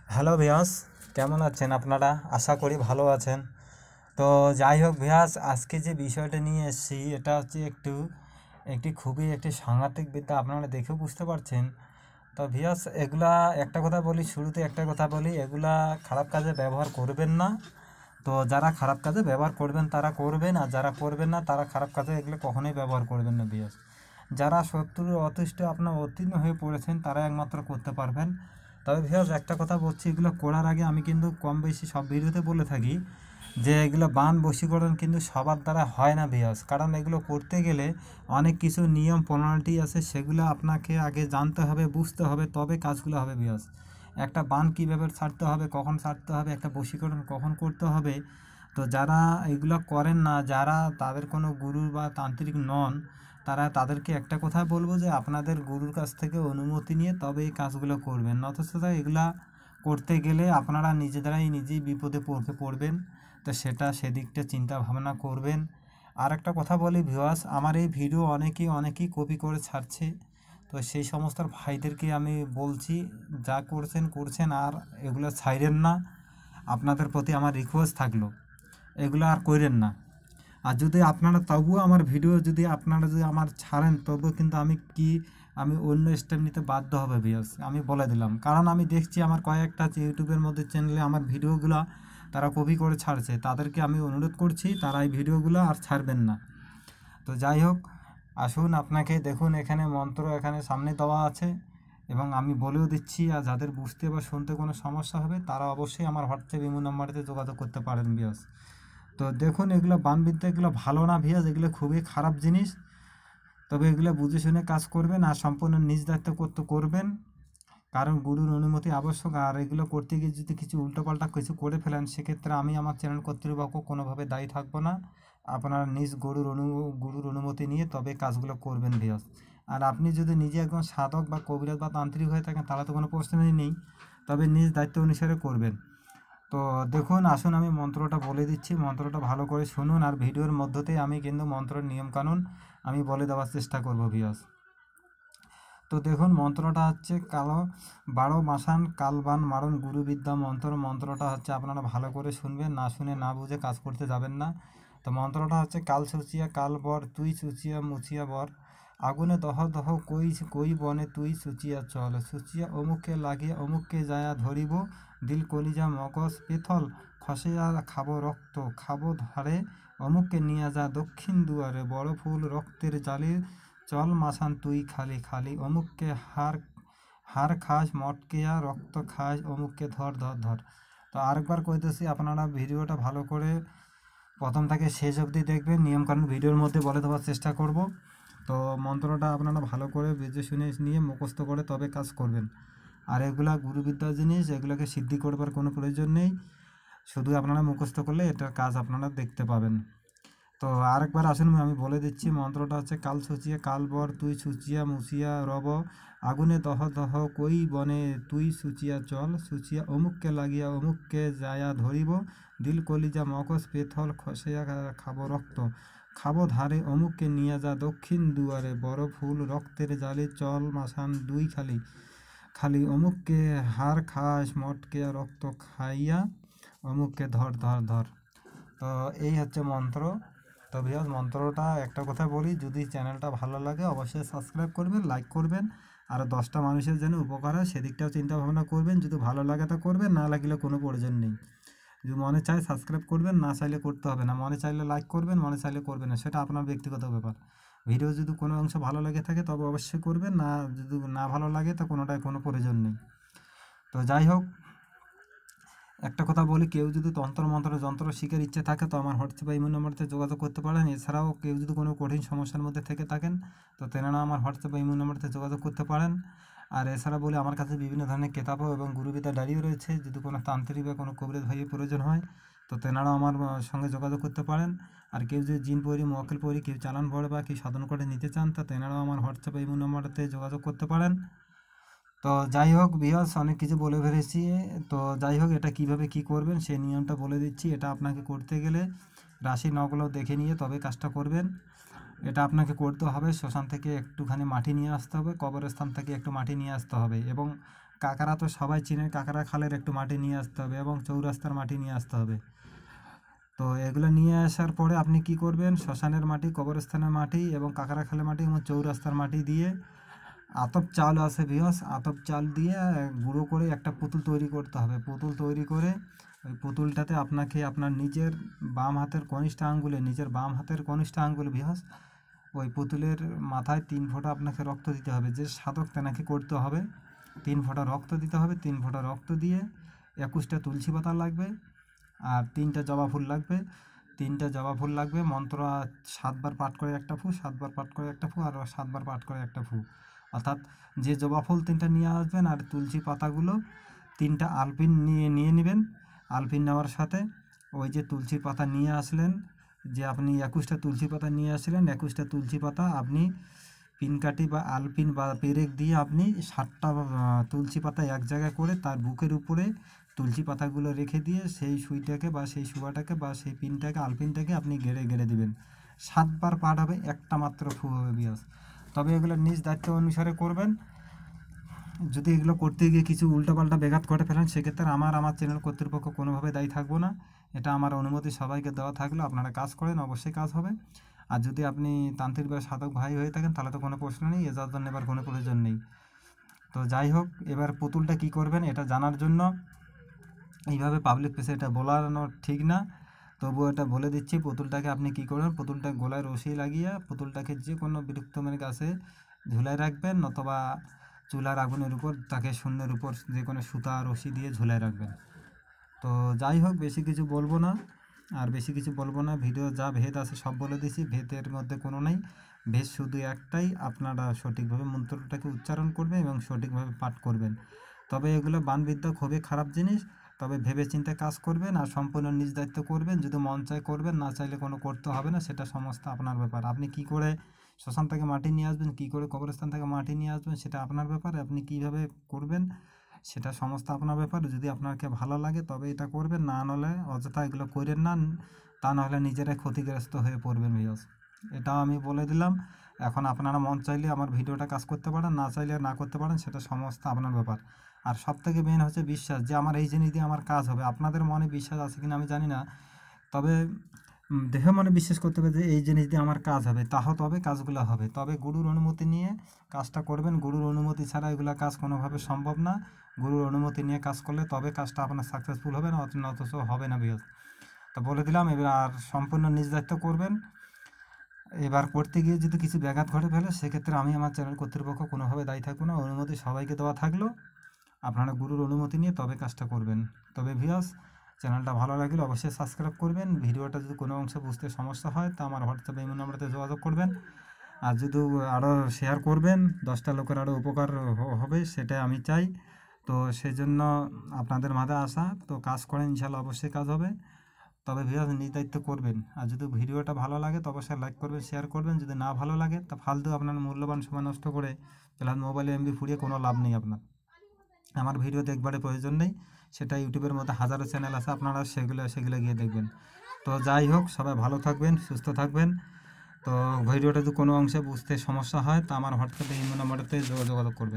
Hello ভিয়াস, কেমন আছেন আপনারা? আশা করি ভালো আছেন। তো যাই হোক ভিয়াস, আজকে যে বিষয়টা নিয়ে এসেছি এটা হচ্ছে একটি খুবই সাংঘাতিক বিদ্যা, আপনারা দেখেও বুঝতে পারছেন। তো ভিয়াস, এগুলা একটা কথা বলি, শুরুতে একটা কথা বলি, এগুলা খারাপ কাজে ব্যবহার করবেন না। তো যারা খারাপ কাজে ব্যবহার করবেন তারা করবেন, আর যারা করবেন না তারা খারাপ কাজে এগুলো কখনোই ব্যবহার করবেন না ভিয়াস। যারা শত্রুর অতিষ্ঠ আপনার অতীর্ণ হয়ে পড়েছেন তারা একমাত্র করতে পারবেন। তবে ভিউয়ার্স, একটা কথা বলছি, এগুলো করার আগে আমি কিন্তু কম বেশি সব ভিডিওতে বলে থাকি যে এগুলো বান বশীকরণ কিন্তু সবার দ্বারা হয় না ভিউয়ার্স। কারণ এগুলো করতে গেলে অনেক কিছু নিয়ম প্রণালী আছে, সেগুলো আপনাকে আগে জানতে হবে, বুঝতে হবে, তবে কাজগুলো হবে ভিউয়ার্স। একটা বান কীভাবে ছাড়তে হবে, কখন ছাড়তে হবে, একটা বশীকরণ কখন করতে হবে। তো যারা এগুলো করেন না, যারা তাদের কোনো গুরু বা তান্ত্রিক নন, তাদেরকে একটা কথা বলবো যে আপনাদের গুরুর কাছ থেকে অনুমতি নিয়ে তবে এই কাজগুলো করবেন। অথচ এগুলা করতে গেলে আপনারা নিজেই বিপদে পড়বেন। তো সেদিকটা চিন্তা ভাবনা করবেন। আর একটা কথা বলি ভিউয়ার্স, আমার এই ভিডিও অনেকেই কপি করে ছাড়ছে। তো সেই সমস্ত ভাইদেরকে আমি বলছি, যা করছেন আর এগুলো ছাইরেন না। আপনাদের প্রতি আমার রিকোয়েস্ট থাকলো, এগুলো আর করেন না। আর যদি আপনারা তবুও আমার ভিডিও যদি আমার ছাড়েন, তবুও কিন্তু আমি অন্য স্টেপ নিতে বাধ্য হবে ভিউয়ার্স, আমি বলে দিলাম। কারণ আমি দেখছি আমার কয়েকটা ইউটিউবের মধ্যে চ্যানেলে আমার ভিডিওগুলো তারা কপি করে ছাড়ছে। তাদেরকে আমি অনুরোধ করছি তারা এই ভিডিওগুলো আর ছাড়বেন না। তো যাই হোক, আসুন, আপনাকে দেখুন এখানে মন্ত্র এখানে সামনে দেওয়া আছে, এবং আমি বলেও দিচ্ছি। আর যাদের বুঝতে বা শুনতে কোনো সমস্যা হবে তারা অবশ্যই আমার হোয়াটসঅ্যাপ ইমো নাম্বারেতে যোগাযোগ করতে পারেন ভিউয়ার্স। তো দেখুন, এগুলো বানবিদ্যা, এগুলো ভালো না ভিউয়ার্স, এগুলো খুবই খারাপ জিনিস। তবে এগুলো বুঝে শুনে কাজ করবেন, আর সম্পূর্ণ নিজ দায়িত্ব করবেন। কারণ গুরুর অনুমতি আবশ্যক। আর এগুলো করতে গিয়ে যদি কিছু উল্টোপাল্টা কিছু করে ফেলেন, সেক্ষেত্রে আমি আমার চ্যানেল কর্তৃপক্ষ কোনোভাবে দায়ী থাকবো না। আপনারা নিজ গুরুর অনুমতি নিয়ে তবে কাজগুলো করবেন ভিউয়ার্স। আর আপনি যদি নিজে একজন সাধক বা কবিরাজ বা তান্ত্রিক হয়ে থাকেন তাহলে তো কোনো প্রশ্নই নেই, তবে নিজ দায়িত্ব অনুসারে করবেন। তো দেখুন, আসুন আমি মন্ত্রটা বলে দিচ্ছি, মন্ত্রটা ভালো করে শুনুন। আর ভিডিওর মধ্যতেই আমি কিন্তু মন্ত্রের নিয়মকানুন আমি বলে দেওয়ার চেষ্টা করব ভিউয়ার্স। তো দেখুন, মন্ত্রটা হচ্ছে কালো 12 মাসান কালবান মারণ গুরুবিদ্যা মন্ত্রটা হচ্ছে আপনারা ভালো করে শুনবেন, না শুনে না বুঝে কাজ করতে যাবেন না। তো মন্ত্রটা হচ্ছে কাল সুচিয়া কাল বর তুই সুচিয়া মুচিয়া বর, আগুনে দহ দহ কই বনে তুই সুচিয়া চল, সুচিয়া অমুককে লাগিয়া অমুককে যায়া ধরিব, দিল কলিজা মগজ পেথল খসিয়া খাবো রক্ত, খাবো ধারে অমুককে নিয়ে যা দক্ষিণ দুয়ারে, বড় ফুল রক্তের জালে চল মাসান তুই খালি খালি, অমুককে হার খাস মটকিয়া রক্ত খাস, অমুককে ধর ধর ধর। তো আরেকবার কইতেছি, আপনারা ভিডিওটা ভালো করে প্রথম থেকে শেষ অবধি দেখবেন, নিয়মকানুন ভিডিওর মধ্যে বলে দেওয়ার চেষ্টা করব। তো মন্ত্রটা আপনারা ভালো করে বুঝে শুনে নিয়ে মুখস্থ করে তবে কাজ করবেন। আর এগুলা গুরুবিদ্যার জিনিস, এগুলোকে সিদ্ধি করবার কোনো প্রয়োজন নেই, শুধু আপনারা মুখস্থ করলে এটার কাজ আপনারা দেখতে পাবেন। তো আরেকবার আসুন, আমি বলে দিচ্ছি, মন্ত্রটা হচ্ছে কাল সুচিয়া কাল বর তুই সুচিয়া মুচিয়া রব, আগুনে দহ দহ কই বনে তুই সুচিয়া চল, সুচিয়া অমুককে লাগিয়া অমুককে যায়া ধরিব, দিল কলিজা মগজ পেথল খসিয়া খাবো রক্ত, খাবো ধারে অমুককে নিয়ে যা দক্ষিণ দুয়ারে, বড় ফুল রক্তের জালে চল মাসান দুই খালি খালি, অমুককে হার খাস মটকে রক্ত খাইয়া, অমুককে ধর ধর ধর। তো এই হচ্ছে মন্ত্র। তো ভিউয়ার্স, মন্ত্রটা একটা কথা বলি, যদি চ্যানেলটা ভালো লাগে অবশ্যই সাবস্ক্রাইব করবেন, লাইক করবেন, আর 10টা মানুষের যেন উপকার হয় সেদিকটাও চিন্তা ভাবনা করবেন। যদি ভালো লাগে তো করবেন, না লাগলে কোনো প্রয়োজন নেই। যদি মনে চায় সাবস্ক্রাইব করবেন, না চাইলে করতে হবে না। মনে চাইলে লাইক করবেন, মনে চাইলে করবেন না, সেটা আপনার ব্যক্তিগত ব্যাপার। ভিডিও যদি কোনো অংশ ভালো লেগে থাকে তবে অবশ্যই করবেন, না যদি না ভালো লাগে তো কোনো প্রয়োজন নেই। তো যাই হোক, একটা কথা বলি, কেউ যদি যন্ত্র শিখার ইচ্ছে থাকে তো আমার হোয়াটসঅ্যাপ ইমো নম্বরতে যোগাযোগ করতে পারেন। এছাড়াও কেউ যদি কোনো কঠিন সমস্যার মধ্যে থেকে থাকেন তো তেনারা আমার হোয়াটসঅ্যাপ ইমো নম্বরতে যোগাযোগ করতে পারেন। আর এছাড়া বলি, আমার কাছে বিভিন্ন ধরনের কেতাবও এবং গুরুবিদ্যা ডায়েরিও রয়েছে। যদি কোনো তান্ত্রিক বা কোনো কবিরাজ ভাইয়ের প্রয়োজন হয় তো তেনারাও আমার সঙ্গে যোগাযোগ করতে পারেন। আর কেউ যদি জিন পরি মোয়াক্কেল পরি কেউ চালান বড় বা কেউ সাধন করে নিতে চান তো তেনারাও আমার হোয়াটসঅ্যাপ ইমো নম্বরতে যোগাযোগ করতে পারেন। তো যাই হোক ভিউয়ার্স, অনেক কিছু বলে ফেলেছি। তো যাই হোক, এটা কিভাবে কি করবেন সেই নিয়মটা বলে দিচ্ছি। এটা আপনাকে করতে গেলে রাশি নগল দেখে নিয়ে তবে কাজটা করবেন। এটা আপনাকে করতে হবে, শ্মশান থেকে একটুখানি মাটি নিয়ে আসতে হবে, কবরস্থান থেকে একটু মাটি নিয়ে আসতে হবে, এবং কাঁকড়া তো সবাই চিনে, কাঁকড়া খালের একটু মাটি নিয়ে আসতে হবে এবং চৌরাস্তার মাটি নিয়ে আসতে হবে। তো এগুলো নিয়ে আসার পরে আপনি কি করবেন, শ্মশানের মাটি, কবরস্থানের মাটি এবং কাঁকড়া খালের মাটি এবং চৌরাস্তার মাটি দিয়ে আতপ চাল আছে ভিউয়ার্স, আতপ চাল দিয়ে গুঁড়ো করে একটা পুতুল তৈরি করতে হবে। পুতুল তৈরি করে ওই পুতুলটাতে আপনাকে আপনার নিজের বাম হাতের কনিষ্ঠ আঙ্গুলে ভিউয়ার্স ওই পুতুলের মাথায় 3 ফোঁটা আপনাকে রক্ত দিতে হবে। যে সাধক তেনাকে করতে হবে 3 ফোঁটা রক্ত দিতে হবে। 3 ফোঁটা রক্ত দিয়ে 21টা তুলসী পাতা লাগবে আর 3টা জবা ফুল লাগবে। 3টা জবা ফুল লাগবে, মন্ত্র 7 বার পাঠ করে একটা ফু, 7 বার পাঠ করে একটা ফু, আর 7 বার পাঠ করে একটা ফু। অর্থাৎ যে জবা ফুল 3টা নিয়ে আসবেন আর তুলসী পাতাগুলো 3টা আলপিন নিয়ে নেবেন। আলপিন নেওয়ার সাথে ওই যে তুলসী পাতা নিয়ে আসলেন, যে আপনি 21টা তুলসী পাতা নিয়ে আসলেন, 21টা তুলসী পাতা আপনি পিনকাঠি বা আলপিন বা পেরেক দিয়ে আপনি 7টা তুলসী পাতা এক জায়গায় করে তার বুকের উপরে তুলসী পাতাগুলো রেখে দিয়ে সেই সুইটাকে বা সেই সুবাটাকে বা সেই পিনটাকে আলপিনটাকে আপনি গেড়ে দিবেন। 7 বার পাঠ হবে, একটা মাত্র ফু হবে বিয়াস। তবে এগুলো নিজ দায়িত্ব অনুসারে করবেন। যদি এগুলো করতে গিয়ে কিছু উল্টোপাল্টা ব্যাঘাত ঘটে ফেলেন সেক্ষেত্রে আমার চ্যানেল কর্তৃপক্ষ কোনোভাবে দায়ী থাকবো না। এটা আমার অনুমতি সবাইকে দেওয়া থাকলে আপনারা কাজ করেন, অবশ্যই কাজ হবে। আর যদি আপনি তান্ত্রিক বা সাধক ভাই হয়ে থাকেন তাহলে তো কোনো প্রশ্ন নেই, এজাজত নেবার কোনো প্রয়োজন নেই। তো যাই হোক, এবার পুতুলটা কি করবেন এটা জানার জন্য এইভাবে পাবলিক প্লেসে এটা বলানো ঠিক না, তবুও এটা বলে দিচ্ছি। পুতুলটাকে আপনি কি করবেন, পুতুলটা গলায় রশি লাগিয়ে পুতুলটাকে যে কোনো বৃক্ষমের গাছে ঝুলায় রাখবেন, অথবা চুলার আগুনের উপর তাকে শূন্যের উপর যে কোনো সুতা রশি দিয়ে ঝুলায় রাখবেন। তো যাই হোক, বেশি কিছু বলবো না, ভিডিও যা ভেদ আছে সব বলে দিছি, ভেদের মধ্যে কোনো নাই। ভেদ শুধু একটাই, আপনারা সঠিকভাবে মন্ত্রটাকে উচ্চারণ করবেন এবং সঠিকভাবে পাঠ করবেন। তবে এগুলো বানবিদ্যা খুবই খারাপ জিনিস, তবে ভেবে চিন্তে কাজ করবেন আর সম্পূর্ণ নিজ দায়িত্ব করবেন। যদি মন চায় করবেন, না চাইলে কোনো করতে হবে না, সেটা সমস্ত আপনার ব্যাপার। আপনি কি করে শ্মশান থেকে মাটি নিয়ে আসবেন, কি করে কবরস্থান থেকে মাটি নিয়ে আসবেন, সেটা আপনার ব্যাপার। আপনি কিভাবে করবেন সেটা সমস্ত আপনার ব্যাপার। যদি আপনাকে ভালো লাগে তবে এটা করবেন, না হলে অযথা এগুলো করেন না, তা নাহলে নিজেরাই ক্ষতিগ্রস্ত হয়ে পড়বেন ভিউয়ার্স। এটাও আমি বলে দিলাম। এখন আপনারা মন চাইলে আমার ভিডিওটা কাজ করতে পারেন, না চাইলে না করতে পারেন, সেটা সমস্ত আপনার ব্যাপার। আর সবথেকে মেন হচ্ছে বিশ্বাস, যে আমার এই জিনিস দিয়ে আমার কাজ হবে। আপনাদের মনে বিশ্বাস আছে কিনা আমি জানি না, তবে দেহে মনে বিশ্বাস করতে হবে যে এই জিনিস দিয়ে আমার কাজ হবে, তবে কাজগুলো হবে। তবে গুরুর অনুমতি নিয়ে কাজটা করবেন, গুরুর অনুমতি ছাড়া এগুলো কাজ কোনোভাবে সম্ভব না। গুরুর অনুমতি নিয়ে কাজ করলে তবে কাজটা আপনার সাকসেসফুল হবে, না অথচ হবে না ভিউয়ার্স। তো বলে দিলাম, এবার আর সম্পূর্ণ নিজ দায়িত্ব করবেন। এবার করতে গিয়ে যদি কিছু ব্যাঘাত ঘটে ফেলে সেক্ষেত্রে আমি আমার চ্যানেল কর্তৃপক্ষ কোনোভাবে দায়ী থাকবো না। অনুমতি সবাইকে দেওয়া থাকলো, আপনারা গুরুর অনুমতি নিয়ে তবে কাজটা করবেন। তবে ভিউয়ার্স, চ্যানেলটা ভালো লাগলে অবশ্যই সাবস্ক্রাইব করবেন। ভিডিওটা যদি কোনো অংশে বুঝতে সমস্যা হয় তা আমার হোয়াটসঅ্যাপে এই নম্বরতে যোগাযোগ করবেন। আর যদি আরও শেয়ার করবেন, 10টা লোকের আরও উপকার হবে, সেটাই আমি চাই। তো সেজন্য আপনাদের মাঝে আসা, তো কাজ করেন, ইনশাল্লাহ অবশ্যই কাজ হবে। তবে ভিউয়ার্স নিজ দায়িত্ব করবেন। আর যদি ভিডিওটা ভালো লাগে তো অবশ্যই লাইক করবেন, শেয়ার করবেন। যদি না ভালো লাগে তা ফালতু আপনার মূল্যবান সময় নষ্ট করে প্লাস মোবাইলে এমবি ফুরিয়ে কোনো লাভ নেই আপনার। আমার ভিডিও দেখবারে প্রয়োজন নেই, সেটা ইউটিউবের মধ্যে হাজারো চ্যানেল আছে, আপনারা সেগুলো গিয়ে দেখবেন। তো যাই হোক, সবাই ভালো থাকবেন, সুস্থ থাকবেন। তো ভিডিওটা যদি কোনো অংশে বুঝতে সমস্যা হয় তা আমার হোয়াটসঅ্যাপে এই নম্বরতে যোগাযোগ করবেন।